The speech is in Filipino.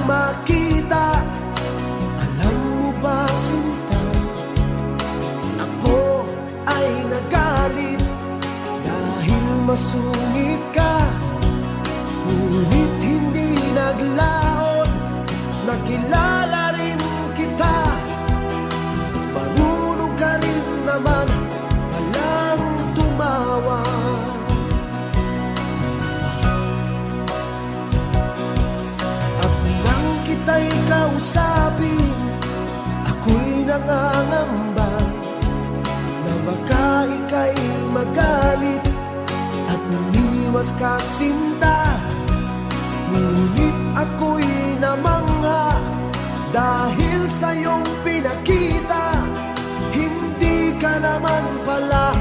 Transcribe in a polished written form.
makita. Alam mo ba, sinta, ako ay nagalit dahil masungit ka. Ngunit hindi naglaon, nakilala rin kita. Marunong ka rin naman palang tumawa. At nang kita'y kausapin, ako'y nangangamba na baka ika'y magalit at umiwas ka, sinta. Ngunit ako'y namangha dahil sa iyong pinakita. Hindi ka naman pala